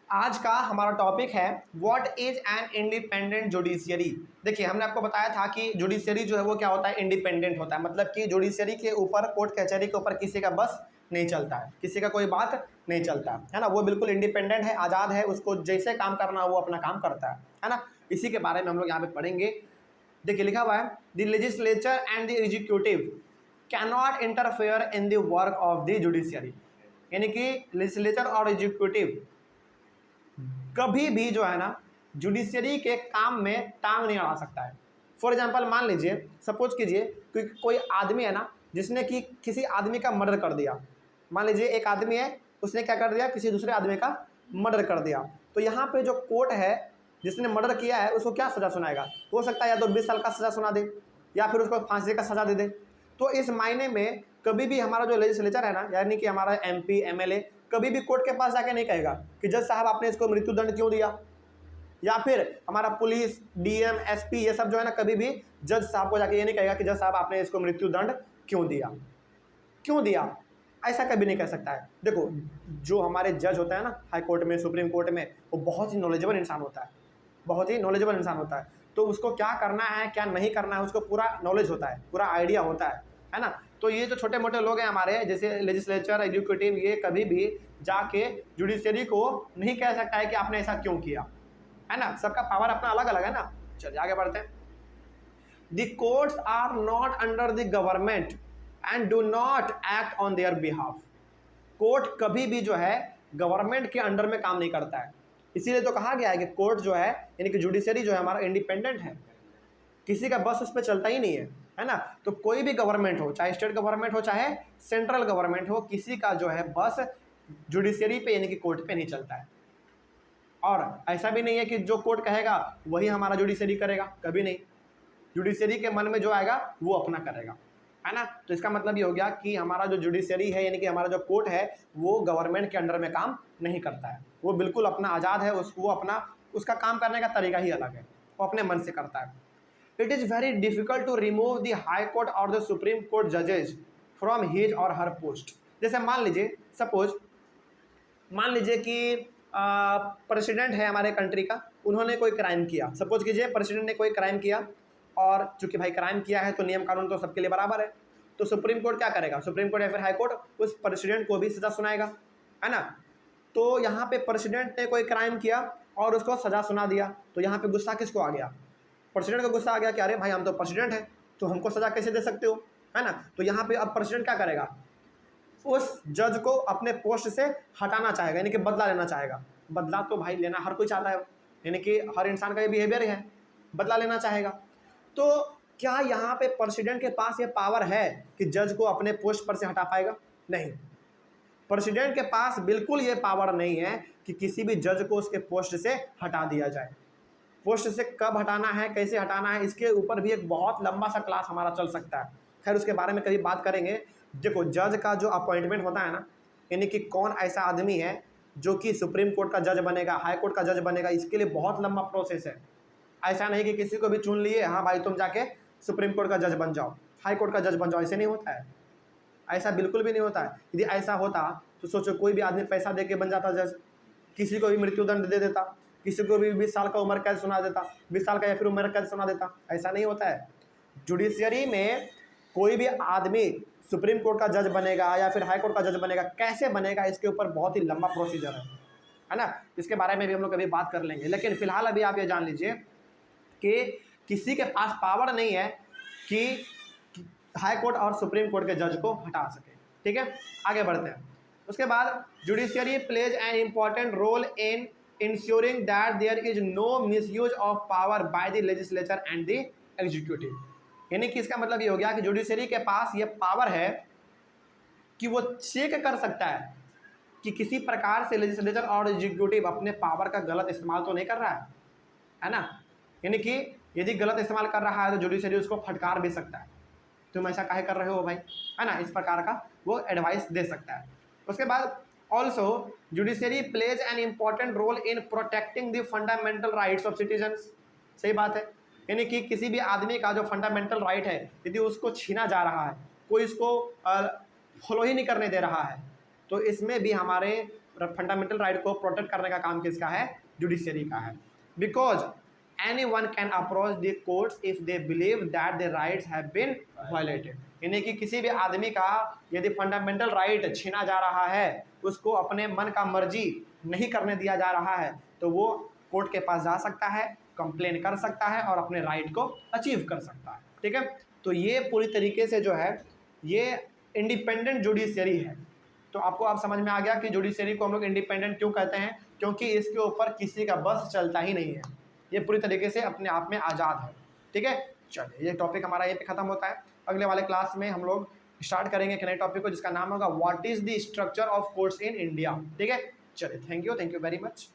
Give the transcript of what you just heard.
आज का हमारा टॉपिक है what is an independent judiciary. देखिए, हमने आपको बताया था कि जुडिशियरी जो है वो क्या होता है, इंडिपेंडेंट होता है। मतलब कि जुडिशियरी के ऊपर, कोर्ट कचहरी के ऊपर किसी का बस नहीं चलता है, किसी का कोई बात नहीं चलता है ना। वो बिल्कुल इंडिपेंडेंट है, आज़ाद है, उसको जैसे काम करना हो वो अपना काम करता है ना। इसी के बारे में हम लोग यहाँ पे पढ़ेंगे। देखिए लिखा हुआ है, the legislature and the executive can not interfere in the work of the judiciary. यानी कि लेजिस्लेचर और एग्जीक्यूटिव कभी भी जो है ना जुडिशियरी के काम में टांग नहीं अड़ा सकता है। फॉर एग्जांपल मान लीजिए, सपोज कीजिए कि कोई आदमी है ना जिसने कि किसी आदमी का मर्डर कर दिया। मान लीजिए एक आदमी है, उसने क्या कर दिया, किसी दूसरे आदमी का मर्डर कर दिया। तो यहाँ पे जो कोर्ट है जिसने मर्डर किया है उसको क्या सज़ा सुनाएगा? हो सकता है या तो 20 साल का सज़ा सुना दे या फिर उसको फांसी का सज़ा दे दे। तो इस मायने में कभी भी हमारा जो लेजिस्लेचर है ना, यानी कि हमारा एमपी एमएलए कभी भी कोर्ट के पास जाके नहीं कहेगा कि जज साहब आपने इसको मृत्युदंड क्यों दिया, या फिर हमारा पुलिस डीएम एसपी ये सब जो है ना कभी भी जज साहब को जाके ये नहीं कहेगा कि जज साहब आपने इसको मृत्युदंड क्यों दिया, क्यों दिया। ऐसा कभी नहीं कह सकता है। देखो, जो हमारे जज होता है ना हाई कोर्ट में, सुप्रीम कोर्ट में, वो बहुत ही नॉलेजेबल इंसान होता है, बहुत ही नॉलेजेबल इंसान होता है। तो उसको क्या करना है क्या नहीं करना है उसको पूरा नॉलेज होता है, पूरा आइडिया होता है ना। तो ये जो छोटे मोटे लोग हैं हमारे, जैसे लेजिस्लेचर एग्जीक्यूटिव, ये कभी भी जाके जुडिशियरी को नहीं कह सकता है कि आपने ऐसा क्यों किया, है ना। सबका पावर अपना अलग अलग है ना। चलिए आगे बढ़ते हैं। The courts are not under the government and do not act on their behalf. Court कभी भी जो है गवर्नमेंट के अंडर में काम नहीं करता है। इसीलिए तो कहा गया है कि कोर्ट जो है, यानी कि जुडिशियरी जो है हमारा, इंडिपेंडेंट है, किसी का बस उस पर चलता ही नहीं है ना। तो कोई भी गवर्नमेंट हो, चाहे स्टेट गवर्नमेंट हो चाहे सेंट्रल गवर्नमेंट हो, किसी का जो है बस जुडिशियरी पे यानी कि कोर्ट पे नहीं चलता है। और ऐसा भी नहीं है कि जो कोर्ट कहेगा वही हमारा जुडिशियरी करेगा, कभी नहीं। जुडिशियरी के मन में जो आएगा वो अपना करेगा, है ना। तो इसका मतलब ये हो गया कि हमारा जो जुडिशियरी है यानी कि हमारा जो कोर्ट है वो गवर्नमेंट के अंडर में काम नहीं करता है। वो बिल्कुल अपना आज़ाद है, वो अपना, उसका काम करने का तरीका ही अलग है, वो अपने मन से करता है। It is very difficult to remove the high court और द सुप्रीम कोर्ट जजेज फ्रॉम हिज और हर पोस्ट। जैसे मान लीजिए, सपोज मान लीजिए कि प्रेसिडेंट है हमारे कंट्री का, उन्होंने कोई क्राइम किया। सपोज कीजिए प्रेसिडेंट ने कोई क्राइम किया, और चूंकि भाई क्राइम किया है तो नियम कानून तो सबके लिए बराबर है। तो सुप्रीम कोर्ट क्या करेगा? सुप्रीम कोर्ट या फिर हाई कोर्ट उस प्रेसिडेंट को भी सज़ा सुनाएगा, है ना। तो यहाँ पे प्रेसिडेंट ने कोई क्राइम किया और उसको सज़ा सुना दिया, तो यहाँ पे गुस्सा किसको आ गया? प्रेसिडेंट को गुस्सा आ गया कि अरे भाई हम तो प्रेसिडेंट हैं, तो हमको सज़ा कैसे दे सकते हो, है ना। तो यहाँ पे अब प्रेसिडेंट क्या करेगा? उस जज को अपने पोस्ट से हटाना चाहेगा, यानी कि बदला लेना चाहेगा। बदला तो भाई लेना हर कोई चाहता है, यानी कि हर इंसान का ये बिहेवियर है, बदला लेना चाहेगा। तो क्या यहाँ पे प्रेसिडेंट के पास ये पावर है कि जज को अपने पोस्ट पर से हटा पाएगा? नहीं, प्रेसिडेंट के पास बिल्कुल ये पावर नहीं है कि किसी भी जज को उसके पोस्ट से हटा दिया जाए। पोस्ट से कब हटाना है, कैसे हटाना है, इसके ऊपर भी एक बहुत लंबा सा क्लास हमारा चल सकता है। खैर उसके बारे में कभी बात करेंगे। देखो, जज का जो अपॉइंटमेंट होता है ना, यानी कि कौन ऐसा आदमी है जो कि सुप्रीम कोर्ट का जज बनेगा, हाई कोर्ट का जज बनेगा, इसके लिए बहुत लंबा प्रोसेस है। ऐसा नहीं कि किसी को भी चुन लिए, हाँ भाई तुम जाके सुप्रीम कोर्ट का जज बन जाओ, हाई कोर्ट का जज बन जाओ, ऐसे नहीं होता है। ऐसा बिल्कुल भी नहीं होता है। यदि ऐसा होता तो सोचो, कोई भी आदमी पैसा दे के बन जाता जज, किसी को भी मृत्युदंड दे देता, किसी को भी 20 साल का उम्र कैद सुना देता, 20 साल का या फिर उम्र कैद सुना देता। ऐसा नहीं होता है। जुडिशियरी में कोई भी आदमी सुप्रीम कोर्ट का जज बनेगा या फिर हाई कोर्ट का जज बनेगा, कैसे बनेगा, इसके ऊपर बहुत ही लंबा प्रोसीजर है ना। इसके बारे में भी हम लोग कभी बात कर लेंगे। लेकिन फिलहाल अभी आप ये जान लीजिए कि किसी के पास पावर नहीं है कि हाई कोर्ट और सुप्रीम कोर्ट के जज को हटा सके। ठीक है, आगे बढ़ते हैं। उसके बाद judiciary plays an important role in ensuring that there is no misuse of power by the legislature and the executive. यानी कि इसका मतलब ये हो गया कि जुडिशियरी के पास ये पावर है कि वो चेक कर सकता है कि किसी प्रकार से लेजिस्लेचर और एग्जीक्यूटिव अपने पावर का गलत इस्तेमाल तो नहीं कर रहा है ना। यानी कि यदि गलत इस्तेमाल कर रहा है तो जुडिशियरी उसको फटकार भी सकता है, तुम ऐसा काहे कर रहे हो भाई, है ना। इस प्रकार का वो एडवाइस दे सकता है। उसके बाद also judiciary plays an important role in protecting the fundamental rights of citizens. सही बात है, यानी कि किसी भी आदमी का जो फंडामेंटल राइट है यदि उसको छीना जा रहा है, कोई इसको फॉलो ही नहीं करने दे रहा है, तो इसमें भी हमारे फंडामेंटल राइट को प्रोटेक्ट करने का काम किसका है? जुडिशियरी का है। Because anyone can approach the courts if they believe that their rights have been violated। यानी कि किसी भी आदमी का यदि फंडामेंटल राइट छीना जा रहा है, उसको अपने मन का मर्जी नहीं करने दिया जा रहा है, तो वो कोर्ट के पास जा सकता है, कंप्लेन कर सकता है और अपने राइट को अचीव कर सकता है। ठीक है, तो ये पूरी तरीके से जो है ये इंडिपेंडेंट जुडिशियरी है। तो आपको आप समझ में आ गया कि जुडिशियरी को हम लोग इंडिपेंडेंट क्यों कहते हैं, क्योंकि इसके ऊपर किसी का बस चलता ही नहीं है, ये पूरी तरीके से अपने आप में आज़ाद है। ठीक है, चलिए ये टॉपिक हमारा यहीं पे खत्म होता है। अगले वाले क्लास में हम लोग स्टार्ट करेंगे एक नए टॉपिक को जिसका नाम होगा what is the structure of courts in India. ठीक है, चलिए थैंक यू वेरी मच।